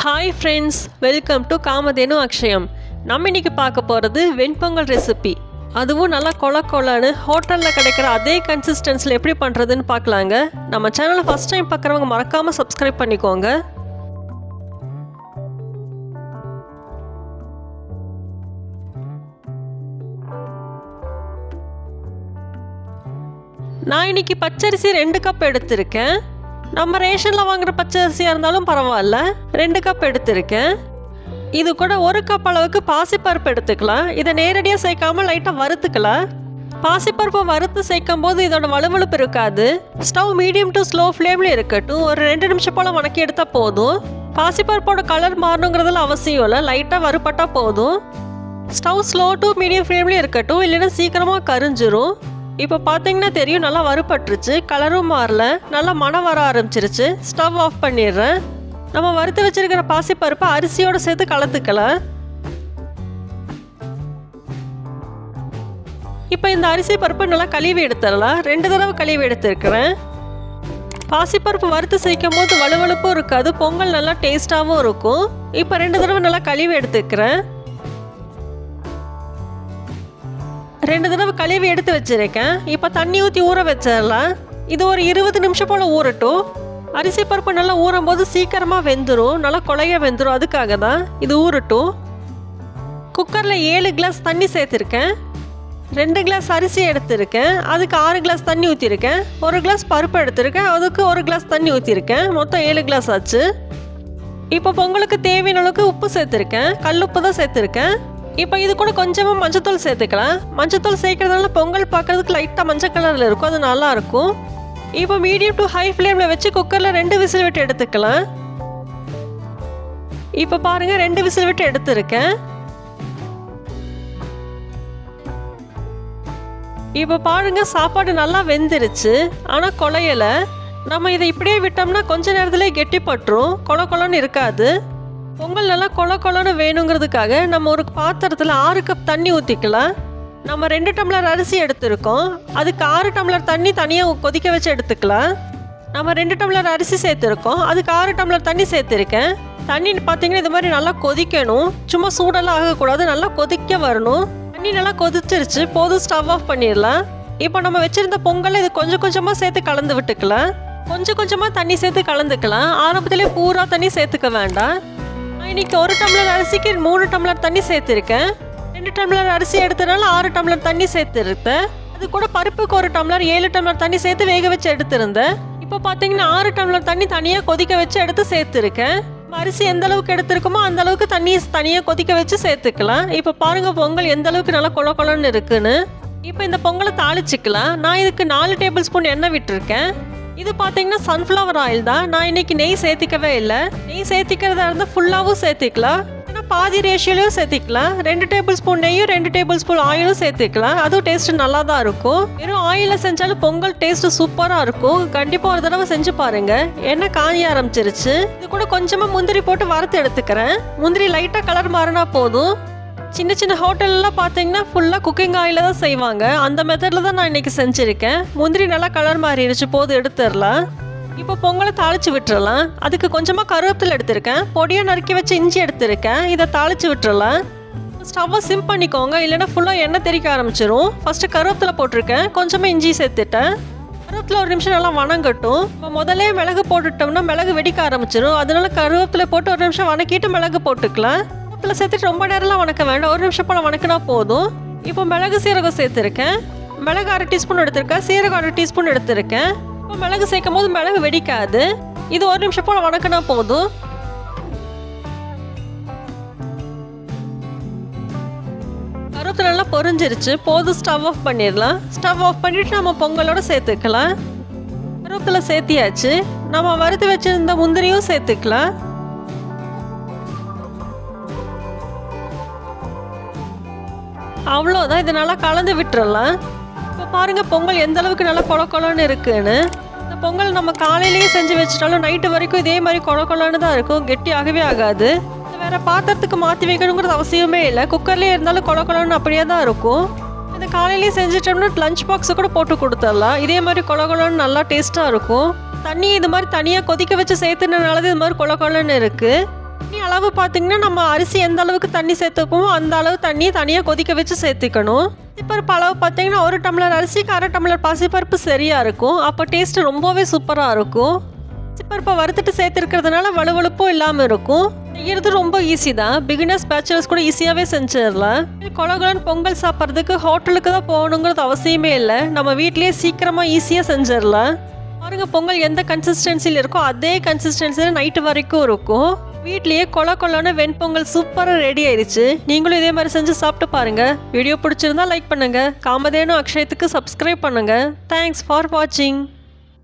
Hi friends, welcome to Kamadhenu Akshayam. நம்ம இன்னைக்கு பார்க்க போகிறது வெண்பொங்கல் ரெசிபி. அதுவும் நல்லா கொலன்னு ஹோட்டலில் கிடைக்கிற அதே கன்சிஸ்டன்சியில் எப்படி பண்ணுறதுன்னு பார்க்கலாங்க. நம்ம சேனலை ஃபஸ்ட் டைம் பார்க்குறவங்க மறக்காமல் சப்ஸ்கிரைப் பண்ணிக்கோங்க. நான் இன்னைக்கு பச்சரிசி 2 கப் எடுத்திருக்கேன். நம்ம ரேஷனில் வாங்குகிற பச்சரிசியாக இருந்தாலும் பரவாயில்ல, 2 கப் எடுத்திருக்கேன். இது கூட 1 கப் அளவுக்கு பாசிப்பருப்பு எடுத்துக்கலாம். இதை நேரடியாக சேர்க்காமல் லைட்டாக வறுத்துக்கலாம். பாசிப்பருப்பை வறுத்து சேர்க்கும் போது இதோட வலுவழுப்பு இருக்காது. ஸ்டவ் மீடியம் டு ஸ்லோ ஃப்ளேமில் இருக்கட்டும். ஒரு 2 நிமிஷம் போல் வணக்கி எடுத்தால் போதும். பாசிப்பருப்போட கலர் மாறணுங்கிறதுல அவசியம் இல்லை, லைட்டாக வறுப்பட்டால் போதும். ஸ்டவ் ஸ்லோ டு மீடியம் ஃப்ளேம்லேயும் இருக்கட்டும், இல்லைன்னா சீக்கிரமாக கரிஞ்சிரும். இப்போ பார்த்தீங்கன்னா தெரியும், நல்லா வறுப்பட்டுருச்சு, கலரும் மாறல, நல்லா மணம் வர ஆரம்பிச்சிருச்சு. ஸ்டவ் ஆஃப் பண்ணிடுறேன். நம்ம வறுத்து வச்சிருக்கிற பாசிப்பருப்பை அரிசியோடு சேர்த்து கலந்துக்கலாம். இப்போ இந்த அரிசி பருப்பு நல்லா கழுவி எடுத்துடலாம். 2 தடவை கழுவி எடுத்துருக்கிறேன். பாசிப்பருப்பு வறுத்து சேர்க்கும் போது வலுவழுப்பும் இருக்காது, பொங்கல் நல்லா டேஸ்ட்டாகவும் இருக்கும். இப்போ 2 தடவை நல்லா கழுவி எடுத்துக்கிறேன். 2 தடவை கழுவி எடுத்து வச்சிருக்கேன். இப்போ தண்ணி ஊற்றி ஊற வச்சிடலாம். இது ஒரு 20 நிமிஷம் போல் ஊறட்டும். அரிசி பருப்பு நல்லா ஊறும் போது சீக்கிரமாக வெந்துடும், நல்லா கொலைய வெந்துடும். அதுக்காக தான் இது ஊறட்டும். குக்கரில் 7 கிளாஸ் தண்ணி சேர்த்துருக்கேன். 2 கிளாஸ் அரிசி எடுத்திருக்கேன், அதுக்கு 6 கிளாஸ் தண்ணி ஊற்றிருக்கேன். 1 கிளாஸ் பருப்பு எடுத்திருக்கேன், அதுக்கு 1 கிளாஸ் தண்ணி ஊற்றிருக்கேன். மொத்தம் 7 கிளாஸ் ஆச்சு. இப்போ பொங்கலுக்கு தேவையான அளவுக்கு உப்பு சேர்த்துருக்கேன், கல்லுப்பு தான் சேர்த்துருக்கேன். இப்போ இது கூட கொஞ்சமாக மஞ்சத்தூள் சேர்த்துக்கலாம். மஞ்சத்தூள் சேர்க்கறதுனால பொங்கல் பார்க்கறதுக்கு லைட்டாக மஞ்சள் கலரில் இருக்கும், அது நல்லாயிருக்கும். இப்போ மீடியம் டு ஹை ஃப்ளேமில் வச்சு குக்கரில் 2 விசில் விட்டு எடுத்துக்கலாம். இப்போ பாருங்கள், 2 விசில் விட்டு எடுத்துருக்கேன். இப்போ பாருங்கள், சாப்பாடு நல்லா வெந்துருச்சு, ஆனால் குழையலை. நம்ம இதை இப்படியே விட்டோம்னா கொஞ்ச நேரத்துலேயே கெட்டி பட்டுரும், கொலன்னு இருக்காது. பொங்கல் நல்லா கொலன்னு வேணுங்கிறதுக்காக நம்ம ஒரு பாத்திரத்தில் 6 கப் தண்ணி ஊற்றிக்கலாம். நம்ம 2 டம்ளர் அரிசி எடுத்துருக்கோம், அதுக்கு 6 டம்ளர் தண்ணி தனியாக கொதிக்க வச்சு எடுத்துக்கலாம். நம்ம 2 டம்ளர் அரிசி சேர்த்துருக்கோம், அதுக்கு 6 டம்ளர் தண்ணி சேர்த்துருக்கேன். தண்ணி பார்த்தீங்கன்னா இது மாதிரி நல்லா கொதிக்கணும், சும்மா சூடெல்லாம் ஆகக்கூடாது, நல்லா கொதிக்க வரணும். தண்ணி நல்லா கொதிச்சிருச்சு, போதும், ஸ்டவ் ஆஃப் பண்ணிடலாம். இப்போ நம்ம வச்சுருந்த பொங்கலை இது கொஞ்சம் கொஞ்சமாக சேர்த்து கலந்து விட்டுக்கலாம். கொஞ்சம் கொஞ்சமாக தண்ணி சேர்த்து கலந்துக்கலாம். ஆரம்பத்திலே பூரா தண்ணி சேர்த்துக்க வேண்டாம். இன்னைக்கு 1 டம்ளர் அரிசிக்கு 3 டம்ளர் தண்ணி சேர்த்துருக்கேன். 2 டம்ளர் அரிசி எடுத்தனால 6 டம்ளர் தண்ணி சேர்த்துருந்தேன். அது கூட பருப்புக்கு 1 டம்ளர் 7 டம்ளர் தண்ணி சேர்த்து வேக வச்சு எடுத்துருந்தேன். இப்போ பார்த்தீங்கன்னா 6 டம்ளர் தண்ணி தனியாக கொதிக்க வச்சு எடுத்து சேர்த்துருக்கேன். அரிசி எந்த அளவுக்கு எடுத்துருக்கோமோ அந்த அளவுக்கு தண்ணி தனியாக கொதிக்க வச்சு சேர்த்துக்கலாம். இப்போ பாருங்கள் பொங்கல் எந்த அளவுக்கு நல்லா கொலன்னு இருக்குன்னு. இப்போ இந்த பொங்கலை தாளிச்சிக்கலாம். நான் இதுக்கு 4 டேபிள் ஸ்பூன் எண்ணெய் விட்டுருக்கேன். இது பார்த்தீங்கன்னா சன்ஃப்ளவர் ஆயில் தான். நான் இன்னைக்கு நெய் சேர்த்திக்கவே இல்லை. நெய் சேர்த்திக்கிறதா இருந்தால் ஃபுல்லாகவும் சேர்த்திக்கலாம், ஏன்னா பாதி ரேஷியோலையும் சேர்த்திக்கலாம். 2 டேபிள் ஸ்பூன் நெய்யும் 2 டேபிள் ஸ்பூன் ஆயிலும் சேர்த்திக்கலாம். அதுவும் டேஸ்ட்டு நல்லா தான் இருக்கும். வெறும் ஆயிலில் செஞ்சாலும் பொங்கல் டேஸ்ட்டு சூப்பராக இருக்கும். கண்டிப்பாக ஒரு தடவை செஞ்சு பாருங்கள். எண்ணெய் காய ஆரம்பிச்சிருச்சு. இது கூட கொஞ்சமாக முந்திரி போட்டு வறுத்து எடுத்துக்கிறேன். முந்திரி லைட்டாக கலர் மாறினா போதும். சின்ன சின்ன ஹோட்டல்லாம் பார்த்தீங்கன்னா ஃபுல்லாக குக்கிங் ஆயிலில் தான் செய்வாங்க. அந்த மெத்தடில் தான் நான் இன்றைக்கி செஞ்சுருக்கேன். முந்திரி நல்லா கலர் மாறிடுச்சு, போதும், எடுத்துடலாம். இப்போ பொங்கலை தாளித்து விட்டுறலாம். அதுக்கு கொஞ்சமாக கருவேப்பிலை எடுத்திருக்கேன், பொடியாக நறுக்கி வச்சு இஞ்சி எடுத்திருக்கேன். இதை தாளித்து விட்டுறலாம். ஸ்டவ்வை சிம் பண்ணிக்கோங்க, இல்லைன்னா ஃபுல்லாக எண்ணெய் தெறிக்க ஆரம்பிச்சிடும். ஃபஸ்ட்டு கருவேப்பிலை போட்டிருக்கேன், கொஞ்சமாக இஞ்சி சேர்த்துட்டேன். கருவேப்பிலை 1 நிமிஷம் நல்லா வணங்கட்டும். இப்போ முதல்ல மிளகு போட்டுட்டோம்னா மிளகு வெடிக்க ஆரம்பிச்சிடும். அதனால கருவேப்பிலை போட்டு 1 நிமிஷம் வணக்கிட்டு மிளகு போட்டுக்கலாம். கருவேப்பிலை சேர்த்துட்டு ரொம்ப நேரம்லாம் வணக்க வேண்டாம், 1 நிமிஷம் போல் வணக்கினா போதும். இப்போ மிளகு சீரகம் சேர்த்துருக்கேன். மிளகு 1/2 டீஸ்பூன் எடுத்திருக்கேன், சீரகம் 1/2 டீஸ்பூன் எடுத்திருக்கேன். இப்போ மிளகு சேர்க்கும் போது மிளகு வெடிக்காது. இது 1 நிமிஷம் போல் வணக்கினா போதும். கருவேப்பிலை நல்லா பொரிஞ்சிருச்சு, போதும், ஸ்டவ் ஆஃப் பண்ணிடலாம். ஸ்டவ் ஆஃப் பண்ணிவிட்டு நம்ம பொங்கலோட சேர்த்துக்கலாம். கருவேப்பிலை சேர்த்தியாச்சு. நம்ம வறுத்து வச்சுருந்த முந்திரியும் சேர்த்துக்கலாம். அவ்வளோதான், இது நல்லா கலந்து விட்டுறலாம். இப்போ பாருங்கள் பொங்கல் எந்த அளவுக்கு நல்லா கொலன்னு இருக்குன்னு. இந்த பொங்கல் நம்ம காலையிலேயே செஞ்சு வச்சுட்டாலும் நைட்டு வரைக்கும் இதே மாதிரி கொலன்னு தான் இருக்கும், கெட்டி ஆகவே ஆகாது. வேறு பாத்திரத்துக்கு மாற்றி வைக்கணுங்கிறது அவசியமே இல்லை, குக்கர்லேயே இருந்தாலும் கொலன்னு அப்படியே தான் இருக்கும். இந்த காலையிலேயே செஞ்சுட்டோம்னா லஞ்ச் பாக்ஸை கூட போட்டு கொடுத்துடலாம். இதே மாதிரி கொலன்னு நல்லா டேஸ்ட்டாக இருக்கும். தண்ணி இது மாதிரி தனியாக கொதிக்க வச்சு சேர்த்துனால இது மாதிரி கொலன்னு இருக்குது. நீ அளவு பார்த்தீங்கன்னா நம்ம அரிசி எந்த அளவுக்கு தண்ணி சேர்த்துப்போமோ அந்த அளவு தண்ணியை தனியாக கொதிக்க வச்சு சேர்த்துக்கணும். பாசிப்பருப்பு அளவு பார்த்தீங்கன்னா 1 டம்ளர் அரிசிக்கு 1/2 டம்ளர் பாசிப்பருப்பு சரியாக இருக்கும். அப்போ டேஸ்ட்டு ரொம்பவே சூப்பராக இருக்கும். பாசிப்பருப்பை வறுத்துட்டு சேர்த்துருக்கிறதுனால வலுவழுப்பும் இல்லாமல் இருக்கும். செய்கிறது ரொம்ப ஈஸி தான். பிகினர்ஸ் பேச்சுலர்ஸ் கூட ஈஸியாகவே செஞ்சிடலாம். கொலகுலன்னு பொங்கல் சாப்பிட்றதுக்கு ஹோட்டலுக்கு தான் போகணுங்கிறது அவசியமே இல்லை. நம்ம வீட்லேயே சீக்கிரமாக ஈஸியாக செஞ்சிடலாம். பாருங்க, பொங்கல் எந்த கன்சிஸ்டன்சியில் இருக்கோ அதே கன்சிஸ்டன்சியில் நைட்டு வரைக்கும் இருக்கும். வீட்லேயே கொலன்னு வெண்பொங்கல் சூப்பராக ரெடி ஆயிடுச்சு. நீங்களும் இதே மாதிரி செஞ்சு சாப்பிட்டு பாருங்க. வீடியோ பிடிச்சிருந்தா லைக் பண்ணுங்க. காமதேனு அக்ஷயத்துக்கு சப்ஸ்கிரைப் பண்ணுங்க. தேங்க்ஸ் ஃபார் வாட்சிங்.